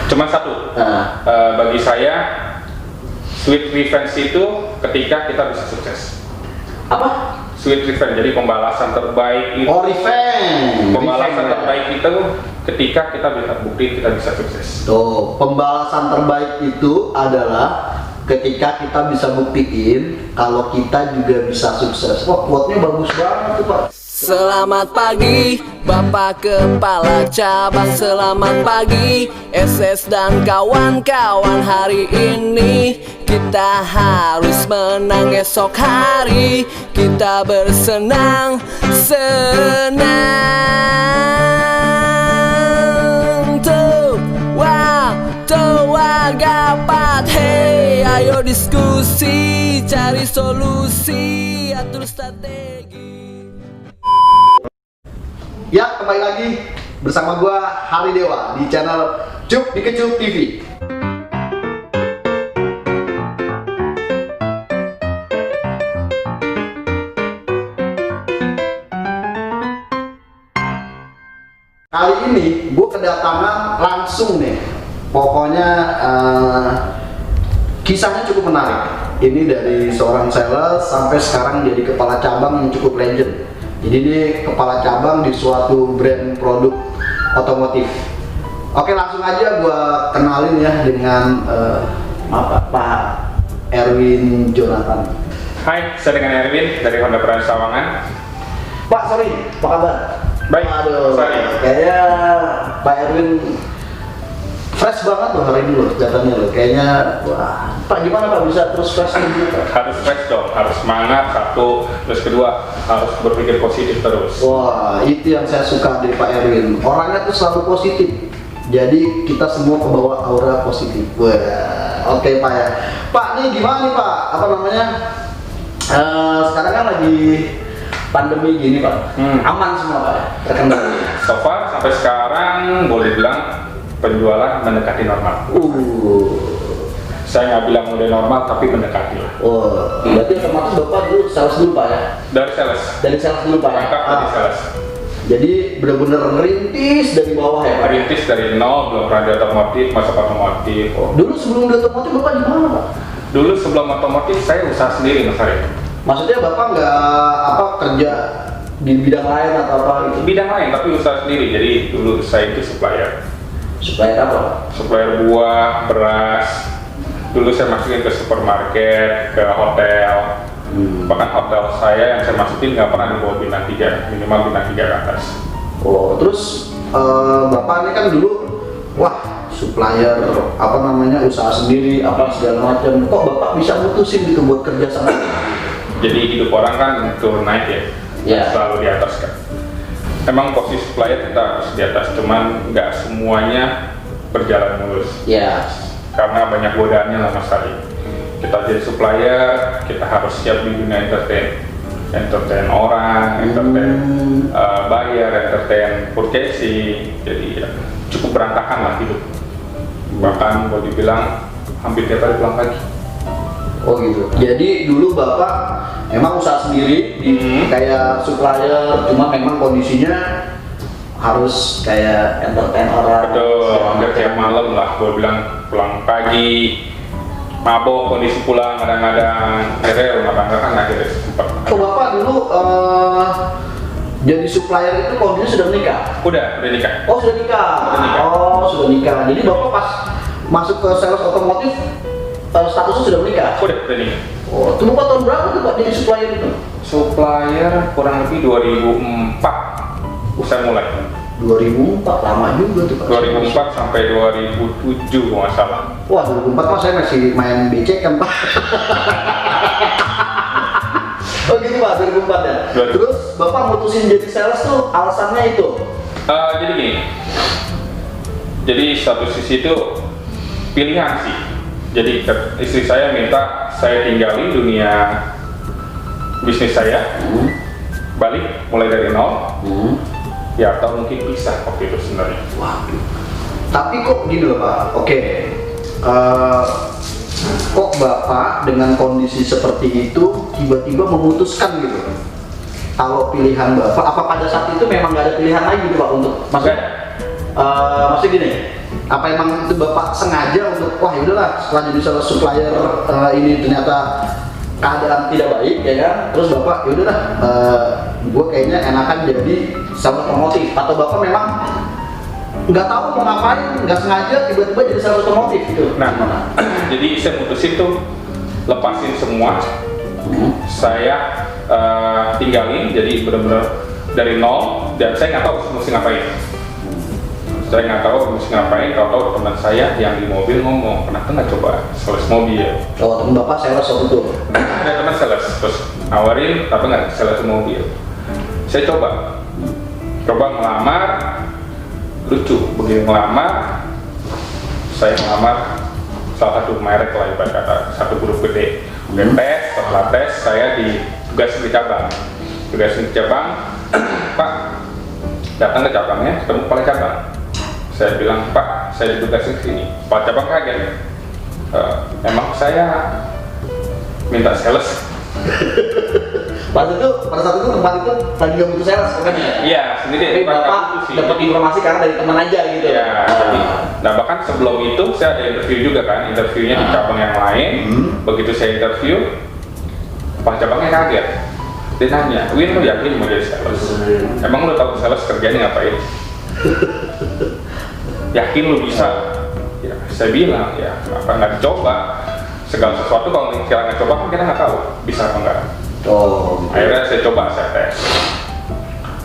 Cuma satu. Bagi saya, sweet revenge itu ketika kita bisa sukses. Apa? Sweet revenge, jadi pembalasan terbaik itu. Oh, revenge. Pembalasan terbaik itu ketika kita bisa bukti kita bisa sukses. Tuh, pembalasan terbaik itu adalah ketika kita bisa buktiin kalau kita juga bisa sukses. Wah, quote-nya bagus banget tuh, Pak. Selamat pagi Bapak Kepala Cabang, selamat pagi SS dan kawan-kawan. Hari ini kita harus menang, esok hari kita bersenang-senang. Tuh gapat, hey, ayo diskusi, cari solusi, atur strategi. Ya, kembali lagi bersama gua Hari Dewa di channel Cup Dikecup TV. Kali ini gue kedatangan langsung nih. Pokoknya kisahnya cukup menarik. Ini dari seorang sales sampai sekarang jadi kepala cabang yang cukup legend. Jadi dia kepala cabang di suatu brand produk otomotif. Oke, langsung aja gua kenalin ya dengan Pak Erwin Jonathan. Hai, saya dengan Erwin dari Honda Prada Sawangan. Pak, sorry, apa kabar? Baik, aduh, sorry. Kayaknya Pak Erwin fresh banget loh hari ini loh, kelihatannya loh. Kayaknya, wah, Pak gimana Pak bisa terus fresh gitu Pak? Harus fresh dong, harus semangat satu, terus kedua harus berpikir positif terus. Wah, itu yang saya suka dari Pak Erwin. Orangnya tuh selalu positif. Jadi kita semua kebawa aura positif. Wah, oke Pak ya. Pak, nih gimana nih Pak? Apa namanya? Sekarang kan lagi pandemi gini Pak. Aman semua Pak ya? Terkendali. So far sampai sekarang boleh bilang penjualan mendekati normal. Saya nggak bilang udah normal, tapi mendekati lah. Oh, berarti otomatis Bapak dulu sales dulu Pak ya? Dari sales. Dari sales dulu Pak. Berangkat dari sales. Jadi benar-benar ngerintis dari bawah ya Pak? Rintis dari nol, belum pernah di otomotif, masuk otomotif. Dulu sebelum di otomotif Bapak di mana Pak? Dulu sebelum otomotif saya usaha sendiri Mas Arif. Maksudnya Bapak nggak kerja di bidang lain atau apa gitu? Bidang lain tapi usaha sendiri. Jadi dulu saya itu supplier. Supplier apa? Supplier buah, beras. Dulu saya masukin ke supermarket, ke hotel. Bahkan hotel saya yang saya masukin nggak pernah di bawah bintang 3, minimal bintang 3 ke atas. Oh, terus Bapak ini kan dulu, wah, supplier, apa namanya, usaha sendiri, apa segala macam. Kok Bapak bisa mutusin gitu buat kerja sama? Jadi hidup orang kan turun naik ya, Yeah. selalu di atas kan. Emang posisi supplier kita harus di atas, cuman nggak semuanya berjalan mulus. Ya. Karena banyak godaannya lah Mas Ali. Kita jadi supplier, kita harus siap di dunia entertain orang, entertain buyer, entertain purchasing. Jadi ya, cukup berantakan lah hidup. Bahkan boleh dibilang hampir tiap hari pulang pagi. Oh gitu. Jadi dulu Bapak emang usaha sendiri kayak supplier, cuma memang kondisinya harus kayak entertain orang. Betul, hampir tiap malam lah, gue bilang pulang pagi, mabok, kondisi pulang kadang-kadang, akhirnya rumah tangga kan akhirnya sempat. Oh Bapak dulu jadi supplier itu kondisinya sudah menikah? Udah nikah. Oh sudah nikah. Sudah nikah. Oh sudah nikah. Jadi Bapak pas masuk ke sales otomotif statusnya sudah menikah? Udah nikah. Oh, itu Bapak tahun berapa tuh Pak jadi supplier itu? Supplier kurang lebih 2004 saya mulai. 2004, lama juga tuh Pak. 2004 sampai 2007 kalau nggak salah. Wah 2004 Pak saya masih main becek kan Pak. Oh gitu Pak, 2004 ya? 2004. Terus Bapak mutusin jadi sales tuh alasannya itu? Jadi gini, jadi satu sisi itu pilihan sih. Jadi istri saya minta saya tinggalin dunia bisnis saya, balik mulai dari nol, ya atau mungkin pisah waktu itu sebenarnya. Waduh. Tapi kok gini loh Pak, oke. Kok Bapak dengan kondisi seperti itu tiba-tiba memutuskan gitu? Kalau pilihan Bapak, apa pada saat itu memang nggak ada pilihan lagi gitu Pak untuk maksudnya gini, Apa emang itu bapak sengaja untuk wah yaudahlah setelah jadi salah supplier ini ternyata keadaan tidak baik ya kan, terus bapak yaudahlah gue kayaknya enakan jadi sales otomotif, atau bapak memang nggak tahu mau ngapain, nggak sengaja tiba-tiba jadi sales otomotif gitu? Nah, jadi saya putusin tuh lepasin semua, saya tinggalin, jadi benar-benar dari nol, dan saya nggak tahu mesti ngapain. Saya nggak tahu mesti ngapain. Kalau teman saya yang di mobil ngomong, kenapa nggak coba sales mobil? Oh, teman bapak sales waktu itu? Ada teman sales, terus nawarin, tapi nggak sales mobil. Saya coba melamar, lucu, begitu melamar, saya melamar salah satu merek lah, ibarat kata satu grup gede. Tes, setelah tes saya ditugasin di cabang. Pak, datang ke cabangnya, ketemu kepala cabang. Saya bilang, Pak, saya ditugasin ke sini. Kepala cabang kaget. Emang saya minta sales. pada saat itu tempat itu lagi nggak butuh sales kan? Iya, sendiri. Tapi bapak dapat informasi karena dari teman aja gitu. Ya, jadi, nah bahkan sebelum itu saya ada interview juga kan, interviewnya di cabang yang lain. Begitu saya interview, Pak cabangnya kaget. Dia nanya, Win, lu yakin mau jadi sales? Emang lu tahu sales kerjanya ngapain? Yakin lu bisa? Ya, saya bilang, ya apa nggak dicoba? Segala sesuatu kalau kita nggak coba kan kita nggak tahu bisa apa enggak. Oh. Akhirnya saya coba, saya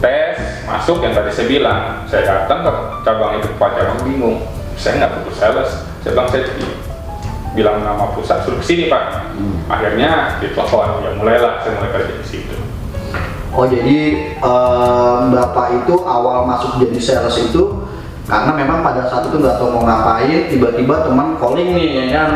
tes, masuk yang tadi saya bilang. Saya datang ke cabang itu, Pak cabang bingung, saya nggak butuh sales. Saya bilang, saya bilang nama pusat suruh kesini Pak. Akhirnya ditelepon, ya mulailah saya mulai kerja di situ. Oh, jadi bapak itu awal masuk jadi sales itu karena memang pada saat itu nggak tahu mau ngapain, tiba-tiba teman calling nih ya kan,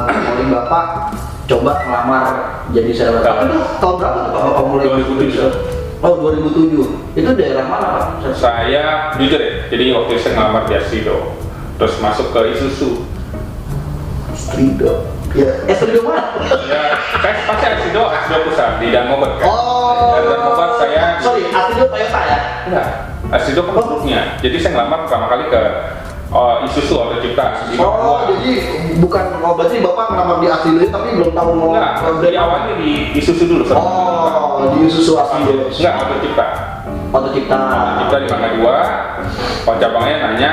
calling bapak coba ngelamar jadi sales. Tapi itu tahun berapa tuh Pak bapak mulai? 2007. Oh, 2007. Itu daerah mana Pak? Saya jujur ya, jadi waktu itu saya ngelamar di Astrido, terus masuk ke Isuzu. Astrido. Ya, Astrido mana? Ya, saya pasti Astrido pusat di Danmogot kan. Oh. Dan Danmogot saya. Sorry, Astrido Toyota ya? Enggak, Astrido kan produknya. Jadi saya ngelamar pertama kali ke Isuzu Auto Cipta di Papua. Oh, jadi bukan, berarti bapak ngelamar di Astrido tapi belum tahu mau. Enggak, dari awalnya di Isuzu dulu. Oh, di Isuzu Astrido. Enggak, Auto Cipta. Auto Cipta. Kita di Mangga 2, Pak cabangnya nanya,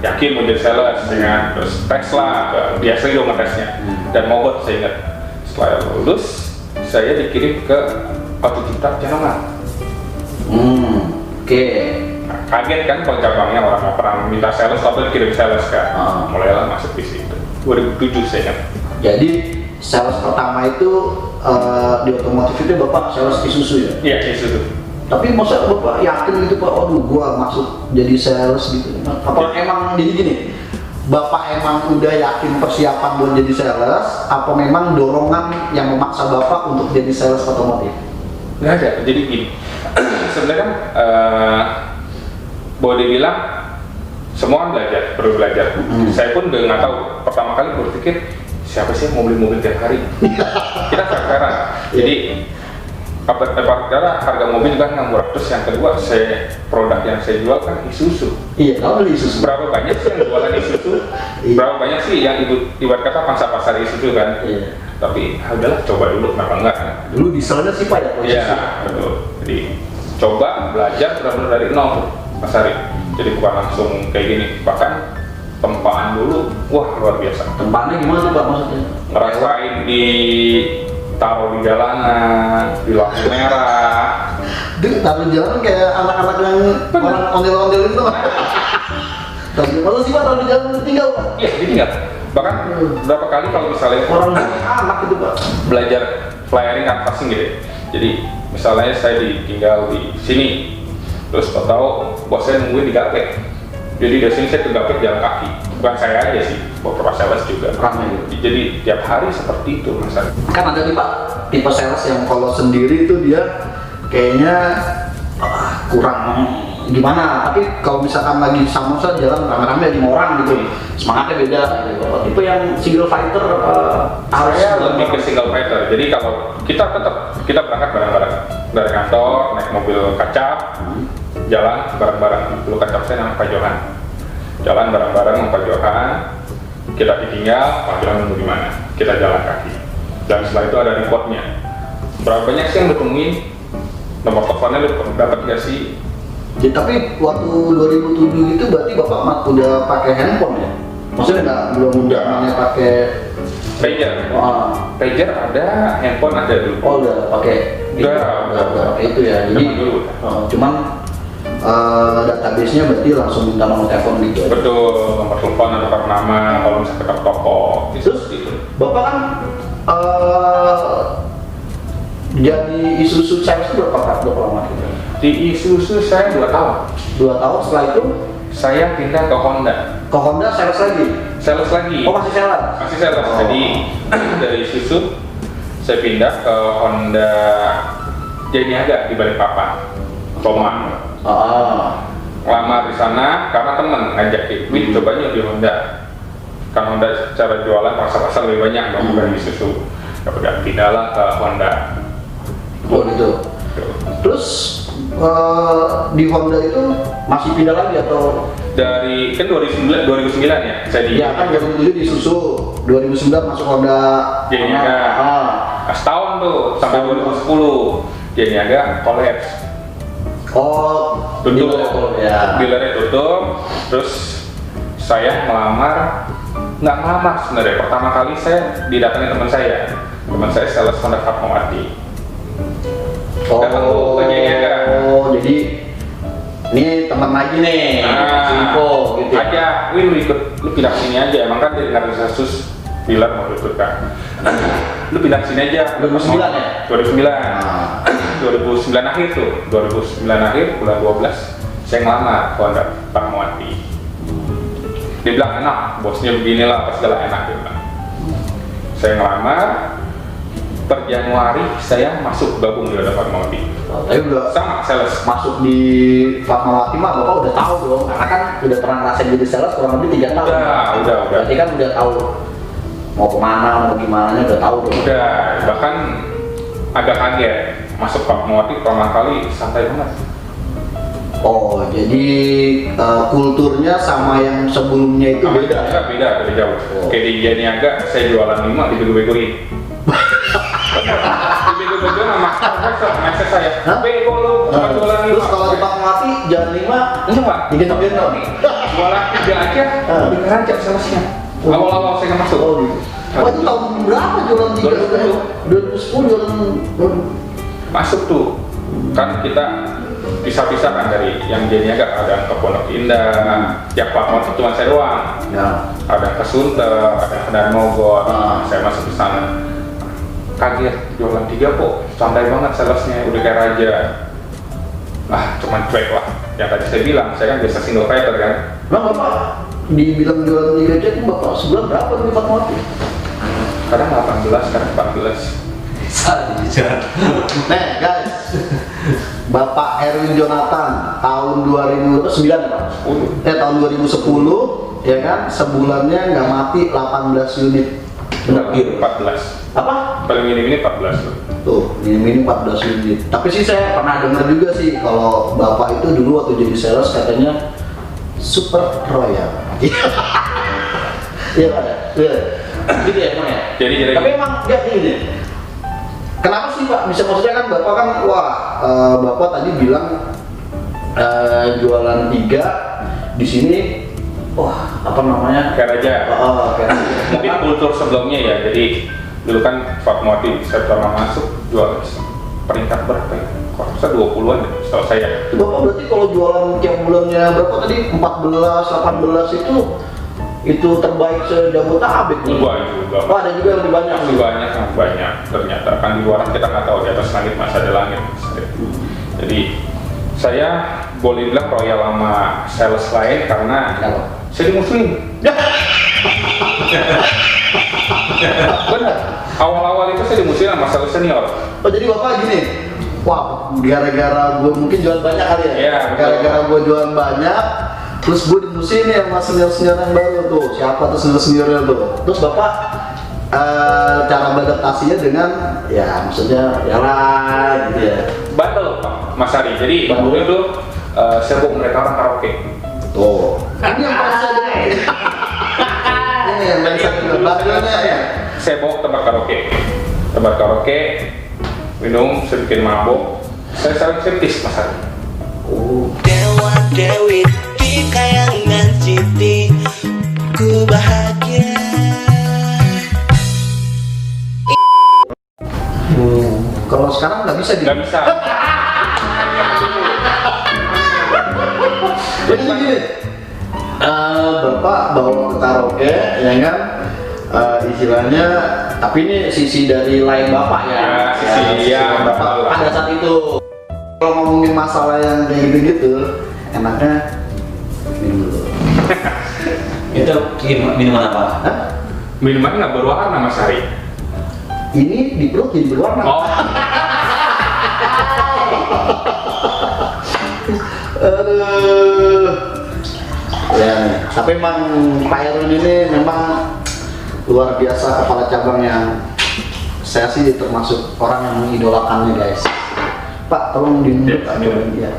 yakin mau jadi sales dengan terus tes lah, biasa dong ngetesnya, dan Mogot saya ingat. Setelah lulus, saya dikirim ke Auto Cipta Janongan. Oke. Nah, kaget kan Pak cabangnya, orang nggak pernah minta sales, tapi dikirim sales kan. Mulailah masuk di situ. 2007 saya ingat. Jadi sales pertama itu di otomotif itu bapak sales Isuzu ya? Iya, Isuzu. Tapi masa bapak yakin gitu Pak, aduh gua masuk jadi sales gitu? Apa emang jadi gini, bapak emang udah yakin persiapan buat jadi sales, apa memang dorongan yang memaksa bapak untuk jadi sales otomotif? Nggak ada, jadi gini, sebenarnya kan boleh dibilang semua orang perlu belajar. Saya pun udah nggak tahu, pertama kali berpikir siapa sih yang mau beli mobil tiap hari? Kita fair-fairan. Jadi harga mobil juga nggak murah. Terus yang kedua, produk yang saya jual kan Isuzu. Iya, kalau beli Isuzu. Berapa banyak sih yang jualan Isuzu? Berapa banyak sih yang ibarat kata pangsa pasar Isuzu kan? Iya. Tapi udahlah, coba dulu, kenapa enggak kan? Dulu dieselnya sih Pak ya? Iya, betul. Jadi coba belajar benar-benar dari nol, Mas Ari. Jadi bukan langsung kayak gini. Bahkan tempaan dulu, wah luar biasa. Tempatnya gimana tuh Pak maksudnya? Ngerasain taruh di jalanan, di lampu merah. Taruh di jalanan kayak anak-anak yang orang ondel-ondel itu Pak. Kalau sih Pak taruh di jalan ditinggal Pak? Iya, ditinggal. Bahkan berapa kali kalau misalnya Orang anak itu Pak. belajar flyering canvassing gitu ya. Jadi misalnya saya ditinggal di sini, terus tahu bos saya nungguin di Gapek. Jadi dari sini saya ke Gapek jalan kaki. Bukan saya aja sih, beberapa sales juga. Ramai. Jadi tiap hari seperti itu Mas Ari. Kan ada nih Pak, tipe sales yang kalau sendiri itu dia kayaknya kurang gimana, tapi kalau misalkan lagi sama jalan rame-rame 5 orang gitu, semangatnya beda gitu. Tipe yang single fighter apa harus Saya lebih ke single fighter. Jadi kalau kita berangkat bareng-bareng dari kantor, naik mobil kacap, jalan bareng-bareng. Dulu kacap saya namanya Pak Johan. jalan bareng-bareng sama Pak Johan, kita ditinggal, Pak Johan nunggu di mana, kita jalan kaki. Dan setelah itu ada reportnya. Berapa banyak sih yang lu temuin? Nomor teleponnya lu dapat nggak sih? Jadi, tapi waktu 2007 itu berarti Bapak udah pakai handphone ya? Maksudnya belum zamannya pakai pager. Pager ada, handphone ada dulu. Oh udah pakai. Udah pakai itu ya. Jadi dulu. Cuman database-nya berarti langsung minta nomor telepon gitu. Betul, nomor telepon atau kartu nama kalau misalnya ke toko. Terus Bapak kan jadi Isuzu sales itu berapa lama gitu? Di Isuzu saya 2 tahun. 2 tahun, setelah itu Saya pindah ke Honda. ke Honda sales lagi? Sales lagi. Oh masih sales? Masih sales. Oh. Jadi dari Isuzu saya pindah ke Honda Janiaga di Balikpapan, Tomang. Lama di sana karena temen ngajakin, "Wih, cobain di Honda." Kan Honda cara jualan pasar-pasar lebih banyak dong dari Isuzu. Kemudian pindahlah ke Honda. Oh gitu. Terus di Honda itu masih pindah lagi atau? Dari kan 2009 ya saya di. Ya kan 2007 di Isuzu, 2009 masuk Honda Janiaga. Setahun tuh sampai 2010 Janiaga kolaps. Oh, Tutup. Ya. Dealernya tutup. Terus saya nggak ngelamar sebenarnya. Pertama kali saya didatangi teman saya. Teman saya sales Honda Fatmawati. Datang tuh ke Janiaga. Jadi ini teman lagi nih, info gitu. Aja, Win lu pindah sini aja. Emang kan dia dengar kasus dealer mau tutup kan. Lu pindah sini aja. 2009 ya? 2009 akhir tuh. 2009 akhir bulan 12 saya ngelamar ke Honda Fatmawati. Dia bilang enak, bosnya beginilah apa segala enak dia bilang. Saya ngelamar. Per Januari saya masuk gabung di Honda Fatmawati. Tapi udah Sama sales. masuk di Fatmawati mah Bapak udah tahu dong, karena kan udah pernah ngerasain jadi sales kurang lebih 3 tahun. Udah. Berarti kan udah tahu mau kemana, mau gimana udah tahu dong. Udah, bahkan agak kaget masuk Fatmawati pertama kali santai banget. Oh, jadi kulturnya sama yang sebelumnya itu beda ya? Beda jauh. Kayak di Janiaga saya jualan 5 dibego-begoin. Dibego-begoin sama mindset saya. Bego lu, cuma jualan 5. Terus kalau di Fatmawati jalan 5 enggak, digendong-gendong. jualan 3 aja lebih keranjak salesnya. Awal-awal saya nggak masuk. Oh gitu. Oh itu tahun berapa jualan 3? 2010 jualan masuk tuh. Kan kita pisah-pisah kan dari yang Janiaga ada yang ke Pondok Indah, yang Fatmawati cuma saya doang. Ya. Ada yang ke Sunter, ada yang ke Danmogot. Saya masuk ke sana. Kaget jualan 3 kok santai banget salesnya, udah kayak raja. Cuman cuek lah. Yang tadi saya bilang, saya kan biasa single rider kan. Bang Bapak dibilang jualan 3 aja itu Bapak sebulan berapa di Fatmawati? Kadang 18, kadang 14. Nih guys, Bapak Erwin Jonathan tahun 2009 ya Pak? Tahun 2010 ya kan, sebulannya nggak mati 18 unit. Benar gitu. 14. Apa? Paling minim ini 14 loh. Tuh, ini 14 unit. Tapi sih saya pernah dengar juga sih kalau Bapak itu dulu waktu jadi sales katanya super royal. Iya Pak ya? Iya. Gitu ya emang ya? Jadi Tapi emang ya gini. Kenapa sih Pak? Bisa maksudnya kan Bapak kan Bapak tadi bilang jualan 3 di sini apa namanya? kayak raja. Kayak Mungkin kultur sebelumnya ya. Jadi dulu kan Fatmawati saya pertama masuk jual peringkat berapa ya? Kok bisa 20-an ya setahu saya. Bapak berarti kalau jualan tiap bulannya berapa tadi? 14, 18 itu terbaik se-Jabodetabek nih. Banyak juga. Oh ada juga yang lebih banyak. Masih banyak, sangat banyak. Ternyata kan di luar kita nggak tahu, di atas langit masih ada langit. Jadi saya boleh bilang royal sama sales lain karena saya dimusuhin. Benar. Awal-awal itu saya dimusuhin sama sales senior. Oh jadi Bapak gini, wah gara-gara gue mungkin jualan banyak kali ya? Iya, Gara-gara gue jualan banyak, terus gue dimusuhin ya sama senior-senior yang baru tuh. Siapa tuh senior-seniornya tuh? Terus Bapak cara beradaptasinya dengan ya maksudnya ya lah gitu ya. Battle Pak Mas Ari. Jadi waktu itu saya bawa mereka orang karaoke. Tuh. Ini yang pas saya dengar. Ini yang pas saya dengar. Bagiannya ya. Saya bawa ke tempat karaoke, minum, sedikit mabuk, saya saling servis Mas Ari. Oh. Dewa Dewi di kayangan Citi, ku bahagia. Kalau sekarang nggak bisa Nggak bisa. Jadi gini, Bapak bawa ke karaoke, ya kan? Istilahnya, tapi ini sisi dari lain Bapak ya. Ya, sisi lain Bapak pada saat itu. Kalau ngomongin masalah yang kayak gitu-gitu, enaknya minum dulu. Itu minuman apa? Hah? Minumannya nggak berwarna Mas Ari. Ini di perut jadi berwarna. Oh, Aduh. Ya, nih. Tapi emang Pak Erwin ini memang luar biasa kepala cabang yang saya sih termasuk orang yang mengidolakannya guys. Pak, tolong diminum. Ya, minum. Ya.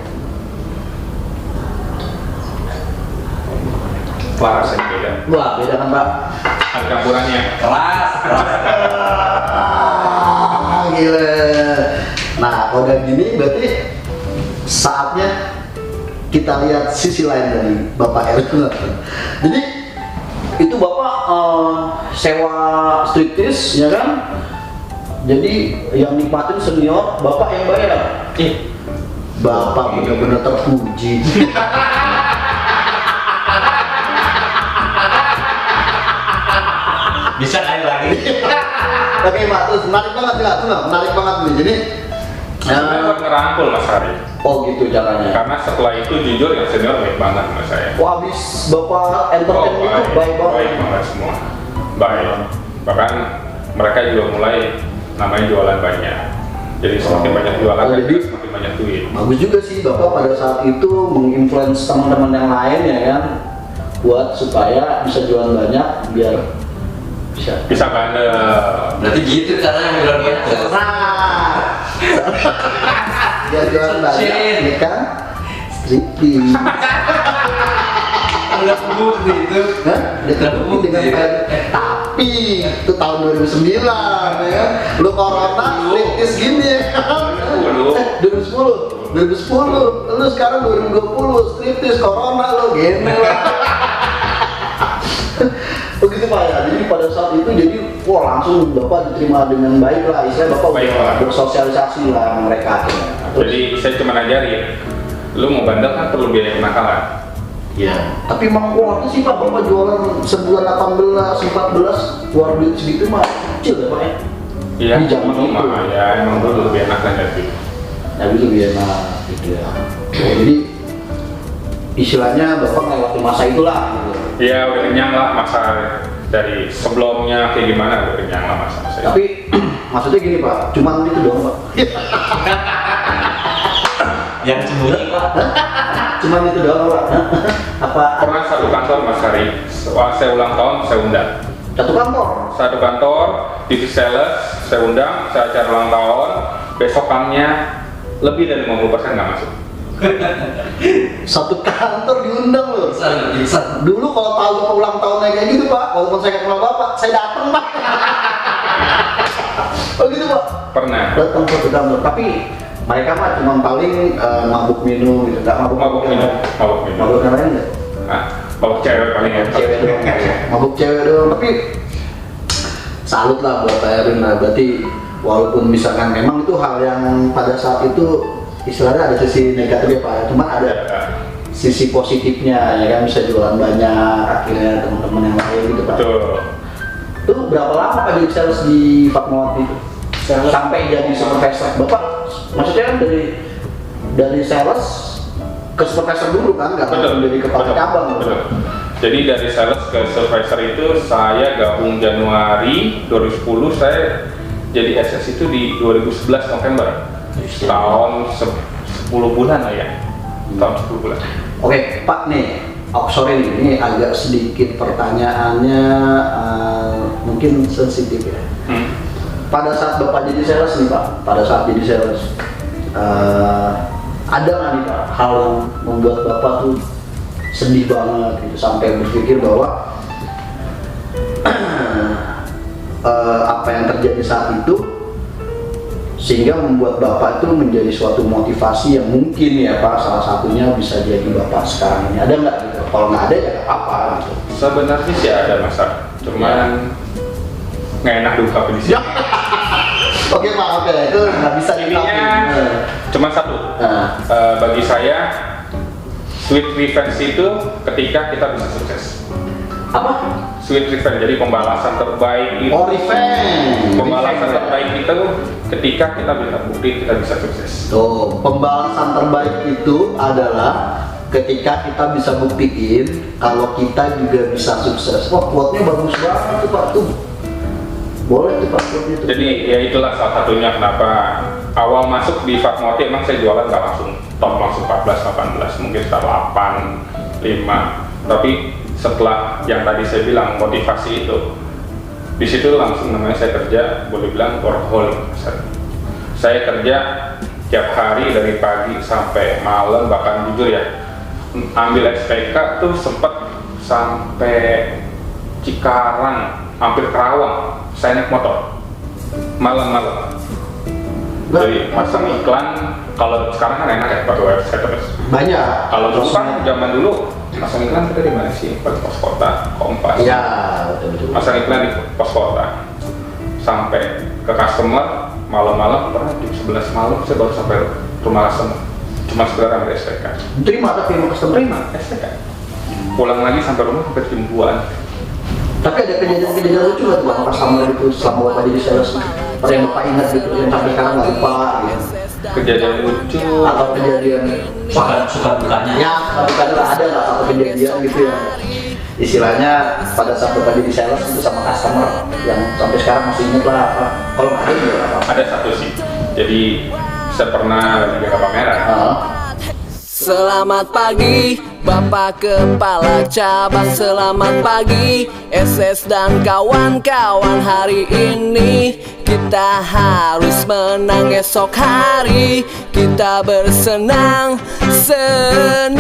wah rasanya beda. Wah, beda kan Pak? Ada campurannya. Keras. Gila. Nah, kalau udah gini berarti saatnya kita lihat sisi lain dari Bapak Erwin. Jadi itu Bapak sewa striptease ya kan? Jadi yang nikmatin senior, Bapak yang bayar. Bapak benar-benar terpuji. Bisa kali lagi. Oke Pak, terus menarik banget nggak? Tuh menarik banget nih. Jadi Sebenarnya buat ngerangkul Mas Ari. oh gitu caranya. Karena setelah itu jujur yang senior baik banget sama saya. Wah, habis Bapak entertain itu baik banget. Baik banget semua. Baik. Bahkan mereka juga mulai namanya jualan banyak. Jadi semakin banyak jualan, Oh, jadi semakin banyak duit. bagus juga sih Bapak pada saat itu menginfluence teman-teman yang lain ya kan, buat supaya bisa jualan banyak biar Bisa bandel. Berarti gitu caranya bilang gitu. biar jualan banyak ya kan, striptease. Udah kebukti itu. Hah? Dia terbukti dengan tapi itu tahun 2009 ya kan, lu corona striptease gini ya kan. 2010 lu sekarang 2020 striptease corona lu gini lah. Begitu Pak ya, jadi pada saat itu jadi wah langsung Bapak diterima dengan baik lah, istilahnya Bapak Baik udah lah. bersosialisasi lah sama mereka akhirnya. Jadi saya cuma ngajarin, lu mau bandel kan perlu biaya kenakalan. Iya. Tapi emang waktu sih Pak, Bapak jualan sebulan 18, 14 keluar duit segitu mah kecil ya Pak ya? Iya, Di zaman dulu itu. mah ya emang dulu lebih enak kan dari Ya itu lebih enak gitu ya. Jadi istilahnya Bapak melewati masa itulah gitu. Iya, udah kenyang lah masa dari sebelumnya kayak gimana, udah kenyang lah masa saya. Tapi maksudnya gini Pak, cuman itu doang Pak. Yang sembunyi Pak. Cuman itu doang Pak. Apa Pernah satu kantor Mas Hari, saya ulang tahun saya undang. satu kantor? Satu kantor, divisi sales, saya undang, saya acara ulang tahun, besokannya lebih dari 50% nggak masuk. Satu kantor diundang loh. Bisa. Dulu kalau tahu Bapak ulang tahunnya kayak gitu Pak, walaupun saya nggak kenal Bapak, saya datang Pak. Oh gitu Pak? Pernah. Datang satu kantor, tapi mereka mah cuma paling mabuk minum gitu, nggak mabuk Mabuk minum. Mabuk yang lain nggak? Nah, mabuk cewek paling Mabuk enak. cewek doang, mabuk cewek doang. Tapi salut lah buat Pak Erwin lah. Berarti walaupun misalkan memang itu hal yang pada saat itu istilahnya ada sisi negatifnya Pak, cuman ada sisi positifnya ya kan, bisa jualan banyak akhirnya teman-teman yang lain gitu Pak. Betul. Itu berapa lama Pak jadi sales di Fatmawati itu? Sampai jadi supervisor. Bapak maksudnya kan dari sales ke supervisor dulu kan, nggak langsung jadi kepala cabang. Betul. Jadi dari sales ke supervisor itu saya gabung Januari 2010, saya jadi SS itu di 2011 November. Tahun 10 bulan lah ya. Tahun 10 bulan. Oke Pak nih, oh sorry nih, ini agak sedikit pertanyaannya mungkin sensitif ya. Pada saat Bapak jadi sales nih Pak, pada saat jadi sales ada nggak nih Pak hal yang membuat Bapak tuh sedih banget gitu, sampai berpikir bahwa apa yang terjadi saat itu sehingga membuat Bapak itu menjadi suatu motivasi yang mungkin ya Pak, salah satunya bisa jadi Bapak sekarang ini. Ada nggak gitu? Kalau nggak ada ya nggak apa gitu. Sebenarnya sih ada Mas, cuman nggak enak diungkapin di sini. Oke Pak, oke, itu nggak bisa Intinya cuma satu. Bagi saya, sweet revenge itu ketika kita bisa sukses. Apa? Sweet revenge, jadi pembalasan terbaik itu. Oh, revenge. Pembalasan terbaik itu ketika kita bisa bukti kita bisa sukses. Tuh, pembalasan terbaik itu adalah ketika kita bisa buktiin kalau kita juga bisa sukses. Wah, quote-nya bagus banget tuh Pak tuh. Boleh tuh Pak quote-nya tuh. Jadi ya itulah salah satunya kenapa awal masuk di Fatmoti emang saya jualan nggak langsung top langsung 14-18, mungkin sekitar 8-5. Tapi setelah yang tadi saya bilang motivasi itu, di situ langsung namanya saya kerja, boleh bilang workaholic. Saya kerja tiap hari dari pagi sampai malam, bahkan jujur ya, ambil SPK tuh sempat sampai Cikarang, hampir Kerawang, saya naik motor malam-malam. Jadi pasang iklan, kalau sekarang kan enak ya pakai website terus. Banyak. Kalau dulu kan zaman dulu pasang iklan kita di mana sih? Pakai pos kota, Kompas. Iya, betul-betul. Pasang iklan di pos kota sampai ke customer malam-malam, pernah jam 11 malam saya baru sampai rumah customer. Cuma sekedar ambil SPK. Terima tapi mau customer terima. SPK. Pulang lagi sampai rumah sampai jam 2-an. Tapi ada kejadian-kejadian lucu nggak tuh Bang customer itu selama Bapak jadi sales? Ada yang Bapak ingat gitu yang sampai sekarang nggak lupa gitu? Kejadian lucu Atau kejadian Suka dukanya. ya bukan ada nggak satu kejadian gitu ya istilahnya pada saat Bapak jadi sales itu sama customer yang sampai sekarang masih ingat lah apa? Kalau nggak ada juga nggak apa-apa. ada satu sih. Jadi saya pernah lagi jaga pameran. Selamat pagi Bapak Kepala Cabang, selamat pagi SS dan kawan-kawan. Hari ini kita harus menang, esok hari kita bersenang-senang.